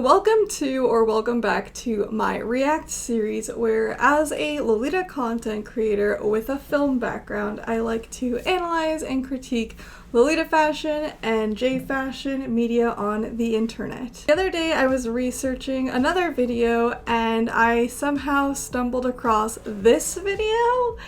Welcome back to my React series where, as a Lolita content creator with a film background, I like to analyze and critique Lolita fashion and J fashion media on the internet. The other day I was researching another video and I somehow stumbled across this video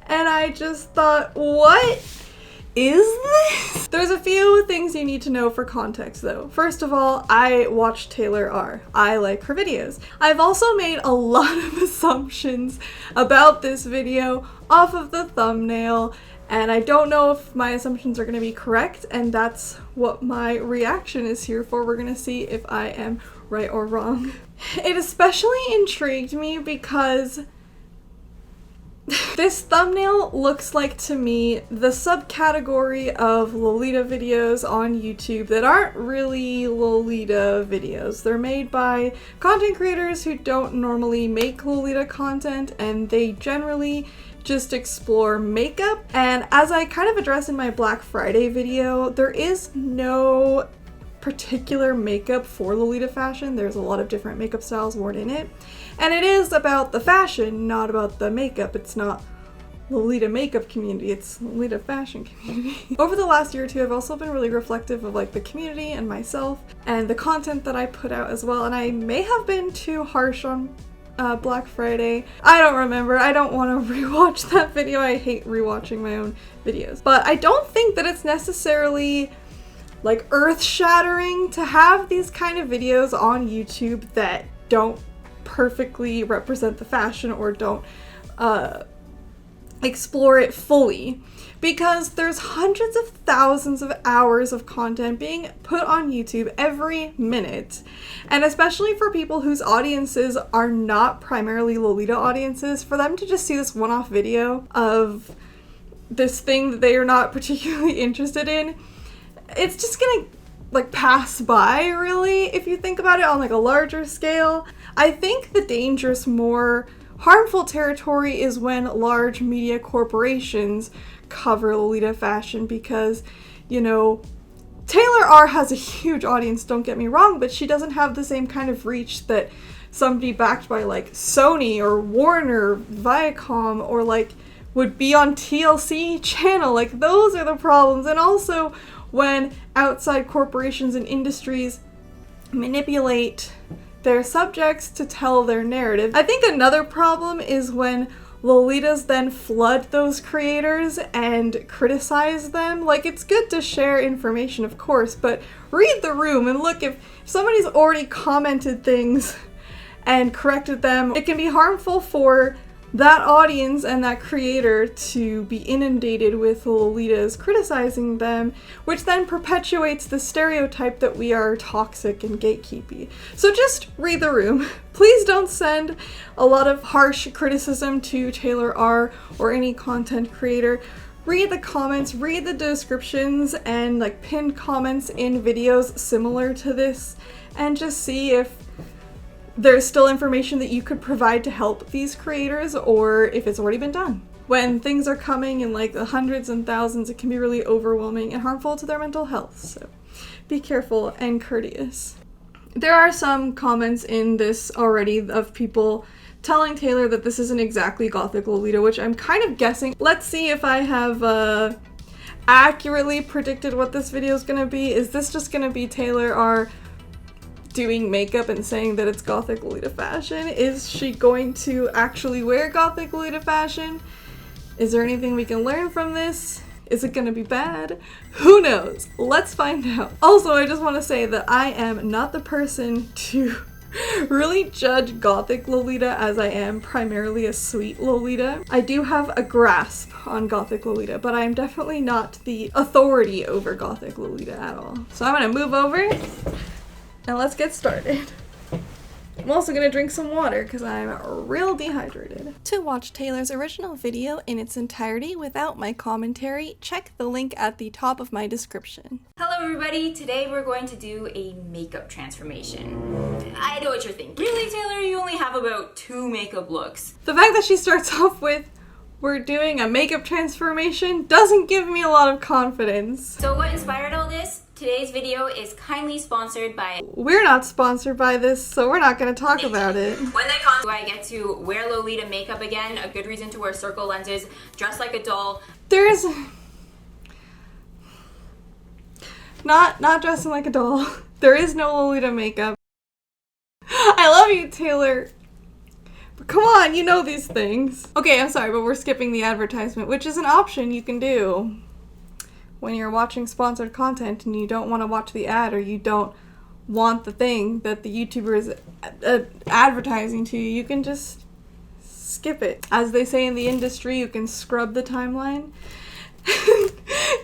and I just thought, what is this? There's a few things you need to know for context though. First of all, I watch Taylor R. I like her videos. I've also made a lot of assumptions about this video off of the thumbnail, and I don't know if my assumptions are going to be correct, and that's what my reaction is here for. We're going to see if I am right or wrong. It especially intrigued me because this thumbnail looks like, to me, the subcategory of Lolita videos on YouTube that aren't really Lolita videos. They're made by content creators who don't normally make Lolita content, and they generally just explore makeup. And as I kind of addressed in my Black Friday video, there is no particular makeup for Lolita fashion. There's a lot of different makeup styles worn in it. And it is about the fashion, not about the makeup. It's not Lolita makeup community, it's Lolita fashion community. Over the last year or two, I've also been really reflective of like the community and myself and the content that I put out as well. And I may have been too harsh on Black Friday. I don't remember. I don't want to rewatch that video. I hate rewatching my own videos. But I don't think that it's necessarily like earth-shattering to have these kind of videos on YouTube that don't perfectly represent the fashion or don't explore it fully, because there's hundreds of thousands of hours of content being put on YouTube every minute, and especially for people whose audiences are not primarily Lolita audiences, for them to just see this one-off video of this thing that they are not particularly interested in, it's just gonna like pass by, really, if you think about it on like a larger scale. I think the dangerous, more harmful territory is when large media corporations cover Lolita fashion, because, you know, Taylor R has a huge audience, don't get me wrong, but she doesn't have the same kind of reach that somebody backed by like Sony or Warner, Viacom, or like would be on TLC channel. Like, those are the problems. And also when outside corporations and industries manipulate their subjects to tell their narrative. I think another problem is when Lolitas then flood those creators and criticize them. Like, it's good to share information, of course, but read the room and look. If somebody's already commented things and corrected them, it can be harmful for that audience and that creator to be inundated with Lolitas criticizing them, which then perpetuates the stereotype that we are toxic and gatekeepy. So just read the room. Please don't send a lot of harsh criticism to Taylor R or any content creator. Read the comments, read the descriptions and like pinned comments in videos similar to this, and just see if there's still information that you could provide to help these creators, or if it's already been done. When things are coming in like the hundreds and thousands, it can be really overwhelming and harmful to their mental health, so be careful and courteous. There are some comments in this already of people telling Taylor that this isn't exactly Gothic Lolita, which I'm kind of guessing. Let's see if I have accurately predicted what this video is gonna be. Is this just gonna be Taylor R doing makeup and saying that it's Gothic Lolita fashion? Is she going to actually wear Gothic Lolita fashion? Is there anything we can learn from this? Is it gonna be bad? Who knows? Let's find out. Also, I just want to say that I am not the person to really judge Gothic Lolita, as I am primarily a sweet Lolita. I do have a grasp on Gothic Lolita, but I am definitely not the authority over Gothic Lolita at all. So I'm gonna move over and let's get started. I'm also gonna drink some water because I'm real dehydrated. To watch Taylor's original video in its entirety without my commentary, check the link at the top of my description. Hello everybody, today we're going to do a makeup transformation. I know what you're thinking. Really, Taylor, you only have about 2 makeup looks. The fact that she starts off with we're doing a makeup transformation doesn't give me a lot of confidence. So what inspired all this? Today's video is kindly sponsored by... We're not sponsored by this, so we're not going to talk about it. When they come, do I get to wear Lolita makeup again? A good reason to wear circle lenses, dress like a doll. There's... Not dressing like a doll. There is no Lolita makeup. I love you, Taylor. But come on, you know these things. Okay, I'm sorry, but we're skipping the advertisement, which is an option you can do when you're watching sponsored content and you don't want to watch the ad, or you don't want the thing that the YouTuber is advertising to you. You can just skip it. As they say in the industry, you can scrub the timeline.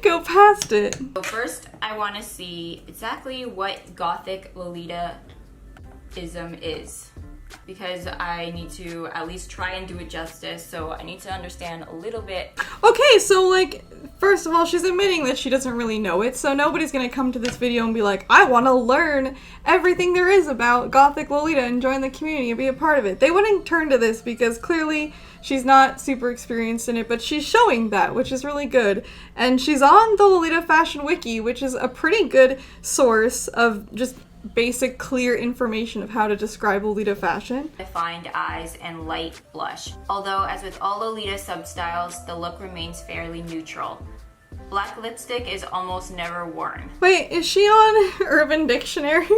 Go past it. So first, I want to see exactly what Gothic Lolita-ism is, because I need to at least try and do it justice, so I need to understand a little bit. Okay, so like, first of all, she's admitting that she doesn't really know it, so nobody's gonna come to this video and be like, I want to learn everything there is about Gothic Lolita and join the community and be a part of it. They wouldn't turn to this because clearly she's not super experienced in it, but she's showing that, which is really good. And she's on the Lolita Fashion Wiki, which is a pretty good source of just basic, clear information of how to describe Lolita fashion. Defined eyes and light blush. Although, as with all Lolita substyles, the look remains fairly neutral. Black lipstick is almost never worn. Wait, is she on Urban Dictionary?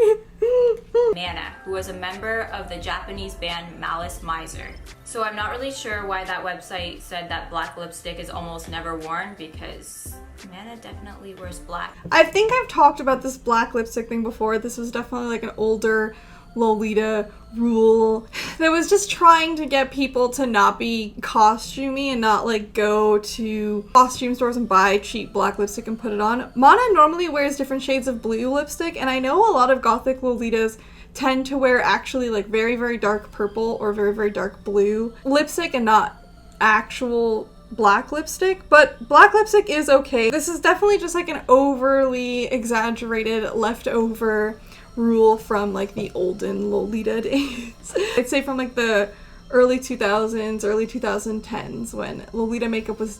Nana, who was a member of the Japanese band Malice Miser. So I'm not really sure why that website said that black lipstick is almost never worn, because Nana definitely wears black. I think I've talked about this black lipstick thing before. This was definitely like an older Lolita rule that was just trying to get people to not be costumey and not like go to costume stores and buy cheap black lipstick and put it on. Mana normally wears different shades of blue lipstick, and I know a lot of Gothic Lolitas tend to wear actually like very, very dark purple or very, very dark blue lipstick and not actual black lipstick, but black lipstick is okay. This is definitely just like an overly exaggerated leftover rule from like the olden Lolita days. I'd say from like the early 2000s, early 2010s, when Lolita makeup was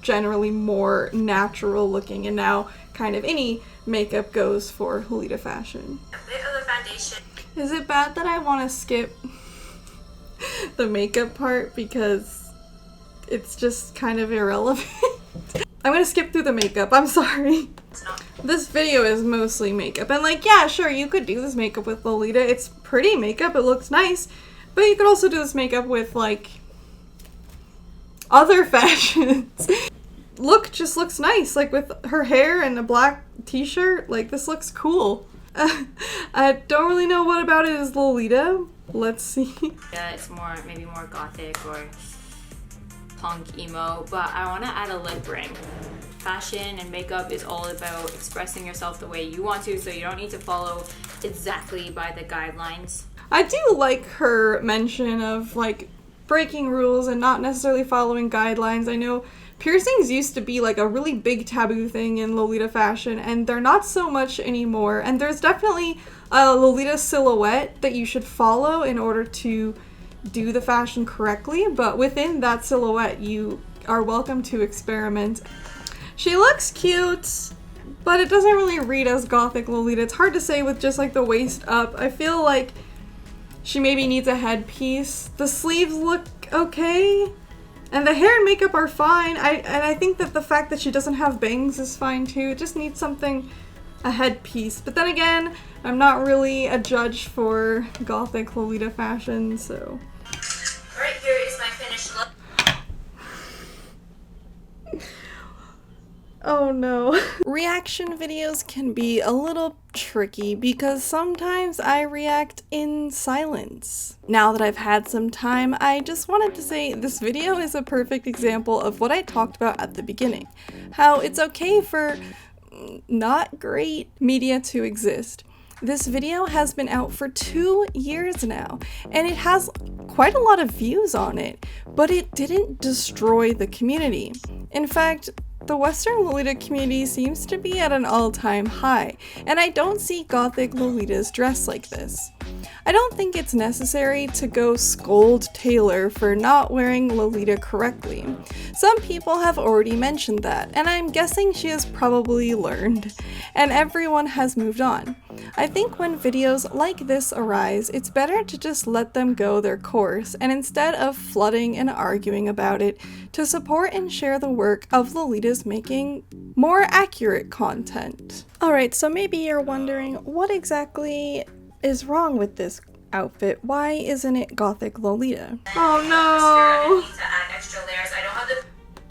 generally more natural looking, and now kind of any makeup goes for Lolita fashion. A bit of the foundation. Is it bad that I want to skip the makeup part because it's just kind of irrelevant? I'm gonna skip through the makeup, I'm sorry. This video is mostly makeup, and like, yeah, sure, you could do this makeup with Lolita. It's pretty makeup, it looks nice, but you could also do this makeup with like other fashions. Look just looks nice, like with her hair and a black t-shirt, like this looks cool. I don't really know what about it is Lolita. Let's see. Yeah, it's more, maybe more gothic or punk emo, but I want to add a lip ring. Fashion and makeup is all about expressing yourself the way you want to, so you don't need to follow exactly by the guidelines. I do like her mention of like breaking rules and not necessarily following guidelines. I know piercings used to be like a really big taboo thing in Lolita fashion, and they're not so much anymore. And there's definitely a Lolita silhouette that you should follow in order to do the fashion correctly, but within that silhouette you are welcome to experiment. She looks cute, but it doesn't really read as Gothic Lolita. It's hard to say with just like the waist up. I feel like she maybe needs a headpiece. The sleeves look okay, and the hair and makeup are fine. I think that the fact that she doesn't have bangs is fine too. It just needs something, a headpiece. But then again, I'm not really a judge for Gothic Lolita fashion, so. Alright, here is my finished look. Oh no. Reaction videos can be a little tricky because sometimes I react in silence. Now that I've had some time, I just wanted to say this video is a perfect example of what I talked about at the beginning. How it's okay for not great media to exist. This video has been out for 2 years now, and it has quite a lot of views on it, but it didn't destroy the community. In fact, the Western Lolita community seems to be at an all-time high, and I don't see Gothic Lolitas dressed like this. I don't think it's necessary to go scold Taylor for not wearing Lolita correctly. Some people have already mentioned that, and I'm guessing she has probably learned, and everyone has moved on. I think when videos like this arise, it's better to just let them go their course, and instead of flooding and arguing about it, to support and share the work of Lolita's making more accurate content. Alright, so maybe you're wondering, what exactly is wrong with this outfit? Why isn't it Gothic Lolita? Oh no! To add extra layers. I don't have the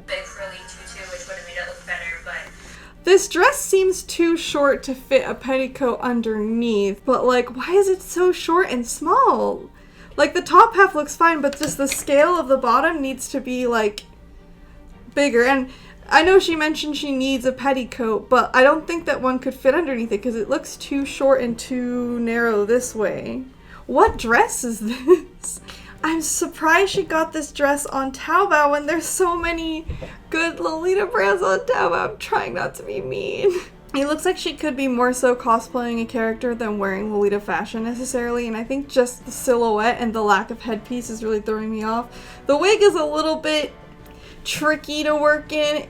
big frilly tutu, which would have made it look better, but this dress seems too short to fit a petticoat underneath, but like, why is it so short and small? Like, the top half looks fine, but just the scale of the bottom needs to be like bigger. And I know she mentioned she needs a petticoat, but I don't think that one could fit underneath it because it looks too short and too narrow this way. What dress is this? I'm surprised she got this dress on Taobao when there's so many good Lolita brands on Taobao. I'm trying not to be mean. It looks like she could be more so cosplaying a character than wearing Lolita fashion necessarily, and I think just the silhouette and the lack of headpiece is really throwing me off. The wig is a little bit tricky to work in.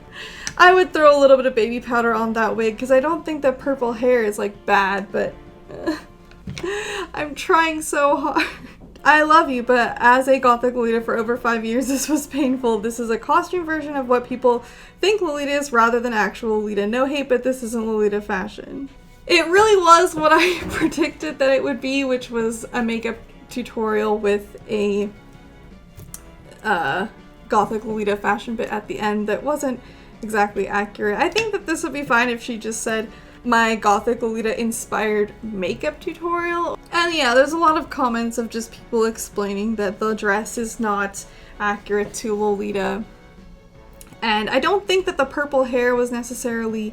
I would throw a little bit of baby powder on that wig because I don't think that purple hair is like bad, but I'm trying so hard. I love you, but as a Gothic Lolita for over 5 years, this was painful. This is a costume version of what people think Lolita is rather than actual Lolita. No hate, but this isn't Lolita fashion. It really was what I predicted that it would be, which was a makeup tutorial with a Gothic Lolita fashion bit at the end that wasn't exactly accurate. I think that this would be fine if she just said, my Gothic Lolita inspired makeup tutorial. And yeah, there's a lot of comments of just people explaining that the dress is not accurate to Lolita. And I don't think that the purple hair was necessarily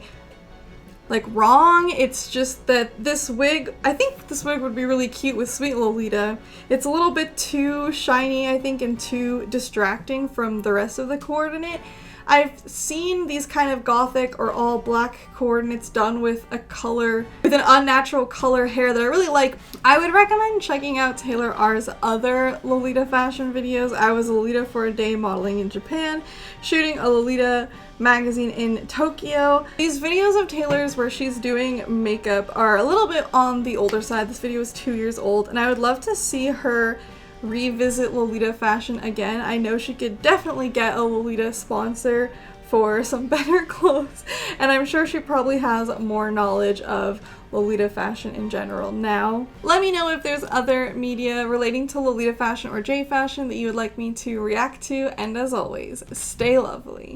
like wrong. It's just that this wig, I think this wig would be really cute with Sweet Lolita. It's a little bit too shiny, I think, and too distracting from the rest of the coordinate. I've seen these kind of gothic or all black coordinates done with a color, with an unnatural color hair that I really like. I would recommend checking out Taylor R's other Lolita fashion videos. I was a Lolita for a day modeling in Japan, shooting a Lolita magazine in Tokyo. These videos of Taylor's where she's doing makeup are a little bit on the older side. This video is 2 years old, and I would love to see her revisit Lolita fashion again. I know she could definitely get a Lolita sponsor for some better clothes, and I'm sure she probably has more knowledge of Lolita fashion in general now. Let me know if there's other media relating to Lolita fashion or J fashion that you would like me to react to, and as always, stay lovely.